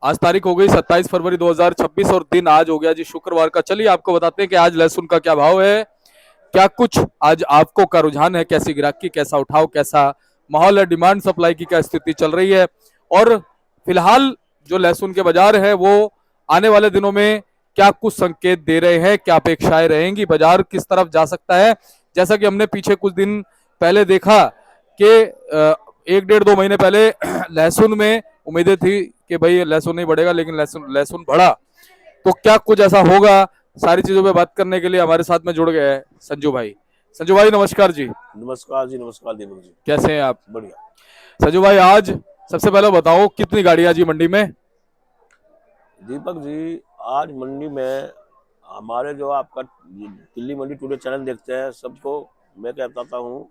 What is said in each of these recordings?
आज तारीख हो गई 27 फरवरी 2026 और दिन आज हो गया जी शुक्रवार का। चलिए आपको बताते हैं कि आज लहसुन का क्या भाव है, क्या कुछ आज आपको का रुझान है, कैसी ग्राहकी, कैसा उठाव, कैसा माहौल है, डिमांड सप्लाई की क्या स्थिति चल रही है, और फिलहाल जो लहसुन के बाजार है वो आने वाले दिनों में क्या कुछ संकेत दे रहे हैं, क्या अपेक्षाएं रहेंगी, बाजार किस तरफ जा सकता है। जैसा कि हमने पीछे कुछ दिन पहले देखा कि एक डेढ़ दो महीने पहले लहसुन में उम्मीदें थी कि भाई लहसुन नहीं बढ़ेगा, लेकिन लहसुन लहसुन बढ़ा। तो क्या कुछ ऐसा होगा, सारी चीजों पे बात करने के लिए हमारे साथ में जुड़ गए हैं संजू भाई। संजू भाई नमस्कार जी। नमस्कार जी, नमस्कार दीपक जी। कैसे हैं आप? बढ़िया। संजू भाई आज सबसे पहले बताओ कितनी गाड़ियां जी मंडी में? दीपक जी, आज मंडी में हमारे जो आपका दिल्ली मंडी टुडे चैनल देखते हैं सबको मैं कहता हूँ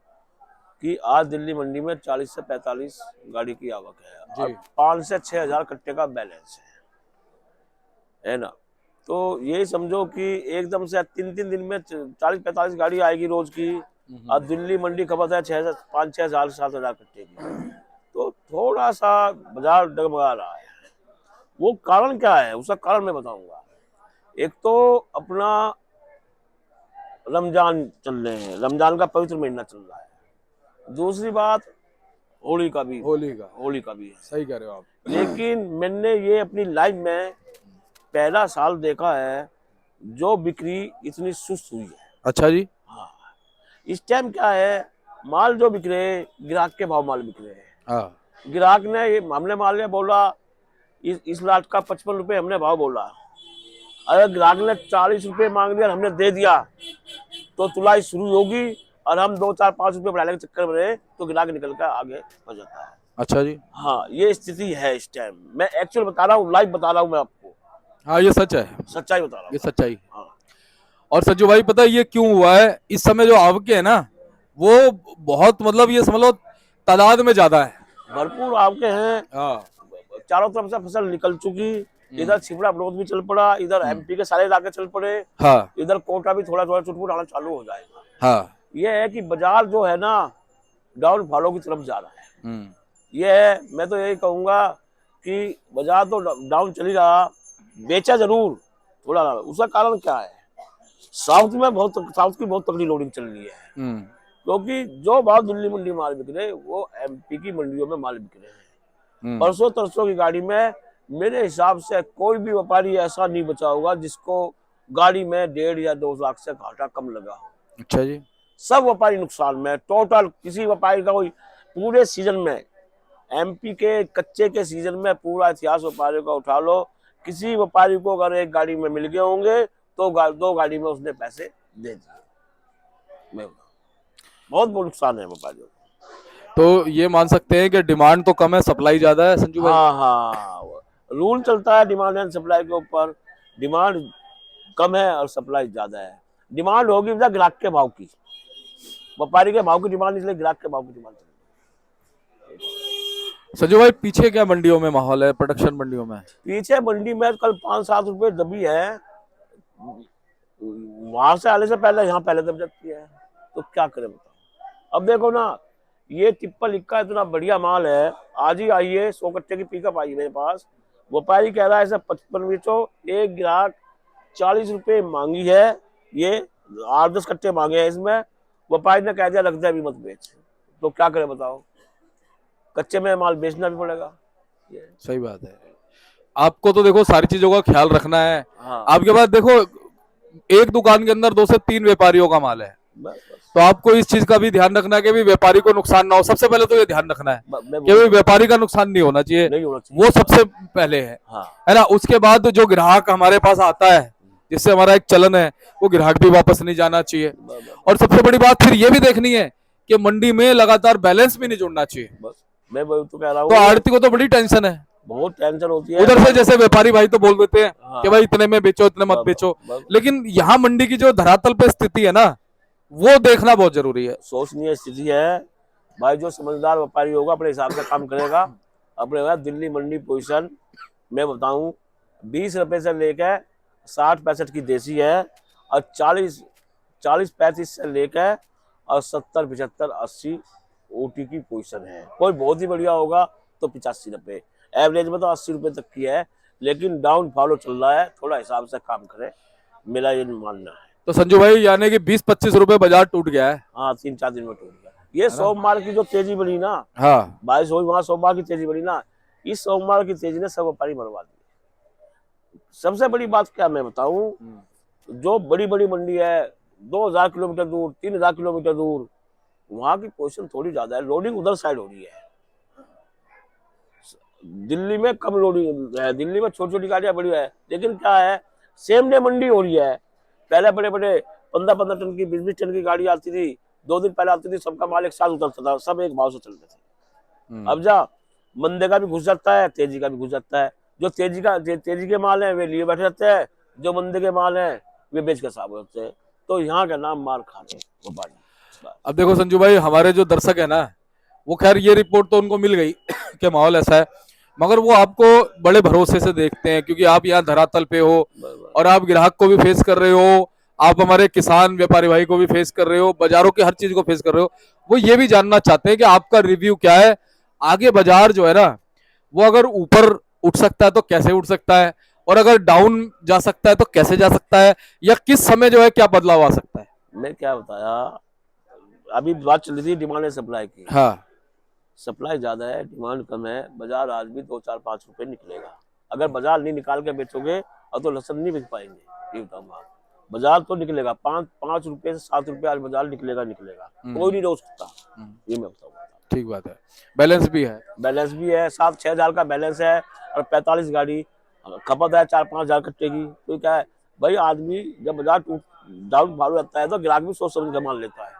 कि आज दिल्ली मंडी में 40 से 45 गाड़ी की आवक है और जी 5 से 6 हजार कट्टे का बैलेंस है ना। तो यही समझो कि एकदम से 3-3 दिन में 40-45 गाड़ी आएगी रोज की। और दिल्ली मंडी खपत है 5-6 हजार 7 हजार कट्टे की। तो थोड़ा सा बाजार डगमगा रहा है। वो कारण क्या है, उसका कारण मैं बताऊंगा। एक तो अपना रमजान चल रहे हैं, रमजान का पवित्र महीना चल रहा है। दूसरी बात होली का भी है। सही कह रहे हो आप। लेकिन मैंने ये अपनी लाइफ में पहला साल देखा है जो बिक्री इतनी सुस्त हुई है। अच्छा जी। हाँ, इस टाइम क्या है, माल जो बिक रहे हैं ग्राहक के भाव माल बिक रहे हैं। हाँ ग्राहक ने हमने मान लिया बोला इस लाट का 55 रुपए हमने भाव बोला। अगर ग्राहक ने 40 रुपए मांग दिया, हमने दे दिया, तो तुलाई शुरू होगी और हम 2-4-5 रुपए बढ़ाने के चक्कर में रहे तो ग्राहक निकल कर आगे हो जाता है। अच्छा जी। हाँ, ये स्थिति है इस टाइम। मैं एक्चुअल बता रहा हूँ, लाइव बता रहा हूँ मैं आपको, हाँ ये सच है, सच्चाई बता रहा ये हूँ। सच्चाई है। हाँ, और संजू भाई पता है ये क्यों हुआ है? इस समय जो आवक है ना वो बहुत मतलब ये समझ लो तादाद में ज्यादा है। भरपूर आपके हैं। हाँ। चारों तरफ से फसल निकल चुकी। इधर छिपड़ा ब्लॉक भी चल पड़ा, इधर एमपी के सारे इलाके चल पड़े, हाँ इधर कोटा भी थोड़ा थोड़ा चुटपुट आना चालू हो जाएगा। हाँ। ये है कि बाजार जो है ना डाउन फॉलो की तरफ जा रहा है। ये है, मैं तो यही कहूंगा कि बाजार तो डाउन चल ही रहा, बेचा जरूर थोड़ा ना। उसका कारण क्या है, साउथ की बहुत तगड़ी लोडिंग चल रही है। क्योंकि जो भाव दिल्ली मंडी माल बिक रहे वो एमपी की मंडियों में माल बिक रहे हैं। परसों तरसों की गाड़ी में मेरे हिसाब से कोई भी व्यापारी ऐसा नहीं बचा होगा जिसको गाड़ी में 1.5 या 2 लाख से घाटा कम लगा हो। अच्छा जी। सब व्यापारी नुकसान में, टोटल किसी व्यापारी का कोई पूरे सीजन में, एमपी के कच्चे के सीजन में पूरा इतिहास व्यापारियों का उठा लो, किसी व्यापारी को अगर एक गाड़ी में मिल गए होंगे तो 2 गाड़ी में उसने पैसे दे दिए। मैं बहुत नुकसान है व्यापारियों को। तो ये मान सकते हैं कि डिमांड तो कम है, सप्लाई ज्यादा है संजू भाई। हाँ हाँ, रूल चलता है डिमांड एंड सप्लाई के ऊपर। डिमांड कम है और सप्लाई ज्यादा है। डिमांड होगी ग्राहक के भाव की, व्यापारी के भाव की डिमांड, इसलिए ग्राहक के भाव की डिमांड। संजू भाई पीछे क्या मंडियों में माहौल है, प्रोडक्शन मंडियों में? पीछे मंडी में कल 5-7 रुपए दबी है, वहां से आने से पहले यहाँ पहले दब जाती है। तो क्या करें बताओ। अब देखो ना, ये टिप्पल इक्का इतना बढ़िया माल है, आज ही आई है 100 कट्टे की पिकअप आई मेरे पास। व्यापारी कह रहा है ऐसा 55 बेचो, एक ग्राहक 40 रुपए मांगी है, ये 8-10 कट्टे मांगे हैं इसमें, व्यापारी ने कह दिया लग जाए अभी मत बेच। तो क्या करें बताओ, कच्चे में माल बेचना भी पड़ेगा। सही बात है। आपको तो देखो सारी चीजों का ख्याल रखना है। हाँ, आपके पास देखो एक दुकान के अंदर 2 से 3 व्यापारियों का माल है, बस बस। तो आपको इस चीज का भी ध्यान रखना है कि भी व्यापारी को नुकसान ना हो। सबसे पहले तो ये ध्यान रखना है मैं कि भाई व्यापारी का नुकसान नहीं होना चाहिए, नहीं होना चाहिए। वो सबसे पहले हाँ, है ना। उसके बाद जो ग्राहक हमारे पास आता है, जिससे हमारा एक चलन है, वो ग्राहक भी वापस नहीं जाना चाहिए। और सबसे बड़ी बात फिर ये भी देखनी है कि मंडी में लगातार बैलेंस भी नहीं जुड़ना चाहिए। बस मैं वही तो कह रहा तो हूँ। आड़ती को तो बड़ी टेंशन है, बहुत टेंशन होती है उधर से जैसे व्यापारी भाई तो बोल देते हैं हाँ, कि भाई इतने में बेचो, इतने मत बेचो, लेकिन यहाँ मंडी की जो धरातल पे स्थिति है ना वो देखना बहुत जरूरी है। सोचनीय स्थिति है भाई। जो समझदार व्यापारी होगा अपने हिसाब से काम करेगा। अपने दिल्ली मंडी पोजीशन मैं बताऊं, 20 रुपए से लेकर 60-65 की देसी है, और 40-35 से लेकर और 70-75-80 ओटी की पोजीशन है। कोई बहुत ही बढ़िया होगा तो 85 रुपए। एवरेज में तो 80 रुपए तक की है, लेकिन डाउन फॉलो चल रहा है, थोड़ा हिसाब से काम करे, मेरा ये मानना है। तो संजू भाई यानी कि 20-25 रुपए बाजार टूट गया है। हाँ 3-4 दिन में टूट गया। ये सोमवार की जो तेजी बढ़ी ना, हाँ 22 हुई वहां, सोमवार की तेजी बढ़ी ना, इस सोमवार की तेजी ने सब व्यापारी मरवा दी। सबसे बड़ी बात क्या मैं बताऊं, जो बड़ी बड़ी मंडी है 2000 किलोमीटर दूर, 3000 किलोमीटर दूर, वहां की पोजीशन थोड़ी ज्यादा है, लोडिंग उधर साइड हो रही है। दिल्ली में कम लोडिंग है, दिल्ली में छोटी छोटी गाड़ियां बड़ी है, लेकिन क्या है, सेम डे मंडी हो रही है। पहले बड़े बड़े 15-15 टन की, 20-20 टन की गाड़ी आती थी, 2 दिन पहले आती थी, सबका माल एक साथ उतरता था, सब एक भाव से चलते थे। अब जा मंदे का भी घुस जाता है, तेजी का भी घुस जाता है। जो तेजी के माल है वे लिए बैठे रहते हैं, जो मंदे के माल है वे बेच के साफ होते हैं। तो यहाँ का नाम मार खा रहे व्यापारी। अब देखो संजू भाई, हमारे जो दर्शक है ना, वो खैर ये रिपोर्ट तो उनको मिल गई कि माहौल ऐसा है, मगर वो आपको बड़े भरोसे से देखते हैं क्योंकि आप यहाँ धरातल पे हो और आप ग्राहक को भी फेस कर रहे हो, आप हमारे किसान व्यापारी भाई को भी फेस कर रहे हो, बाजारों की हर चीज को फेस कर रहे हो। वो ये भी जानना चाहते हैं कि आपका रिव्यू क्या है, आगे बाजार जो है ना वो अगर ऊपर उठ सकता है तो कैसे उठ सकता है, और अगर डाउन जा सकता है तो कैसे जा सकता है, या किस समय जो है क्या बदलाव आ सकता है। मैं क्या बताया, अभी बात चल रही थी डिमांड एंड सप्लाई की। हाँ सप्लाई ज्यादा है, डिमांड कम है, बाजार आज भी 2-4-5 रुपए निकलेगा। अगर बाजार नहीं निकाल के बेचोगे और तो लहसुन नहीं बेच पाएंगे, ये बताऊंगा। बाजार तो निकलेगा, 5 रुपए से 7 रुपए आज बाजार निकलेगा। कोई नहीं रोक सकता, ये मैं बताऊंगा। ठीक बात है, बैलेंस भी है। बैलेंस भी है, 7-6 हजार का बैलेंस है, और 45 गाड़ी खपत है 4-5 हजार कट्टे की। तो क्या है भाई, आदमी जब बाजार डाउन फॉलो रहता है तो ग्राहक भी सोच समझ के मान लेता है।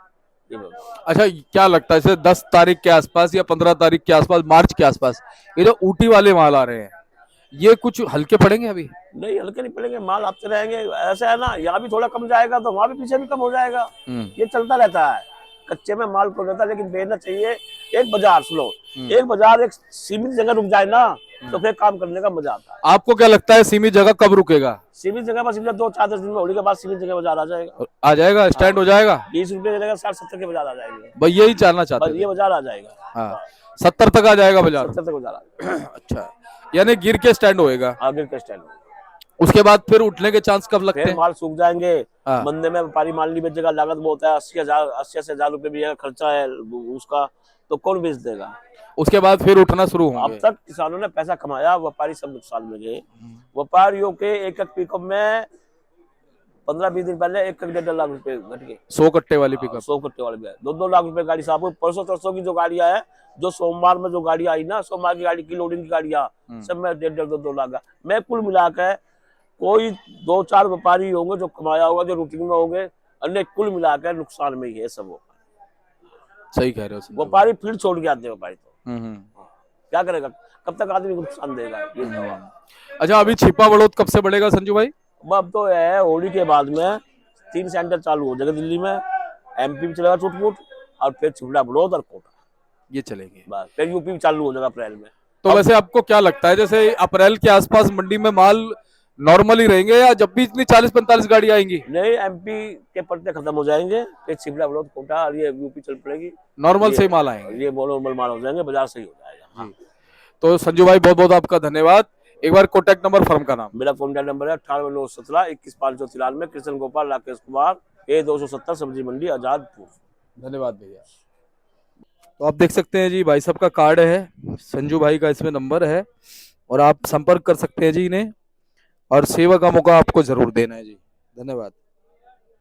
अच्छा क्या लगता है, जैसे 10 तारीख के आसपास या 15 तारीख के आसपास, मार्च के आसपास, ये जो ऊटी वाले माल आ रहे हैं ये कुछ हल्के पड़ेंगे अभी? नहीं हल्के नहीं पड़ेंगे, माल आते रहेंगे। ऐसा है ना, यहाँ भी थोड़ा कम जाएगा तो वहां भी पीछे भी कम हो जाएगा, ये चलता रहता है। कच्चे में माल को रहता है, लेकिन बेचना चाहिए। एक बाजार सुनो, एक बाजार एक सीमित जगह रुक जाए ना तो फिर काम करने का मजा आता है। आपको क्या लगता है सीमित जगह कब रुकेगा? सीमित जगह पर 2-4-10 दिन में होली के बाद सीमित जगह बाजार आ जाएगा, आ जाएगा, स्टैंड हो जाएगा। 20 रुपए की जगह 60-70 के बाजार आ जाएंगे। भाई यही जानना चाहते हैं, ये बाजार आ जाएगा। हाँ 70 तक आ जाएगा बाजार। 70 तक बाजार आ जाएगा। अच्छा, यानी गिर के स्टैंड होएगा, आगे के स्टैंड। उसके बाद फिर उठने के चांस कब लगते फिर हैं? माल सूख जाएंगे, हाँ। मंदे में व्यापारी माल नहीं बेचेगा, लागत बहुत है, 80,000 रुपए भी है, खर्चा है उसका, तो कौन बेच देगा? उसके बाद फिर उठना शुरू होंगे। अब तक किसानों ने पैसा कमाया, व्यापारी सब नुकसान में गए। व्यापारियों के एक पिकअप में 15-20 दिन पहले 1-1.5 लाख रुपए घट गए। 100 कट्टे वाली पिकअप, 100 कट्टे वाले भी 2-2 लाख रुपए गाड़ी साहब। परसों तरसों की जो गाड़ियां है, जो सोमवार में जो गाड़ी आई ना, सोमवार की गाड़ी की लोडिंग की गाड़ियां सब में 1.5-2 लाख का। मैं कुल मिलाकर कोई 2-4 व्यापारी होंगे जो कमाया होगा, जो रूटीन में होंगे, अन्य कुल मिलाकर नुकसान में ही है सब। सही कह रहे हो। व्यापारी फिर छोड़ के आते हैं व्यापारी तो क्या करेगा, कब तक आदमी को नुकसान देगा ये सवाल। अच्छा, अभी छिपा बड़ौद कब से बढ़ेगा संजू भाई? अब तो है होली के बाद में 3 सेंटर चालू हो जाएगा दिल्ली में, एमपी में चलेगा छुटपुट, और फिर छिपड़ा बड़ौद और कोटा ये चलेंगे, बस। फिर यूपी में चालू हो जाएगा अप्रैल में। तो वैसे आपको क्या लगता है, जैसे अप्रैल के आसपास मंडी में माल नॉर्मल ही रहेंगे या जब भी इतनी 40-45 गाड़ी आएंगी? नहीं, एमपी के पट्टे खत्म हो जाएंगे, फिर छिपड़ा बड़ौद कोटा और ये यूपी चल पड़ेगी, नॉर्मल से ही माल आएंगे, ये नॉर्मल माल हो जाएंगे, बाजार सही हो जाएगा। तो संजू भाई बहुत बहुत आपका धन्यवाद। एक बार कॉन्टैक्ट नंबर, फर्म का नाम। मेरा कॉन्टैक्ट नंबर है 9891721593, कृष्ण गोपाल राकेश कुमार, A270, सब्जी मंडी, आजादपुर। धन्यवाद भैया। तो आप देख सकते हैं जी, भाई साहब का कार्ड है, संजू भाई का इसमें नंबर है, और आप संपर्क कर सकते हैं जी इन्हें, और सेवा का मौका आपको जरूर देना है जी। धन्यवाद।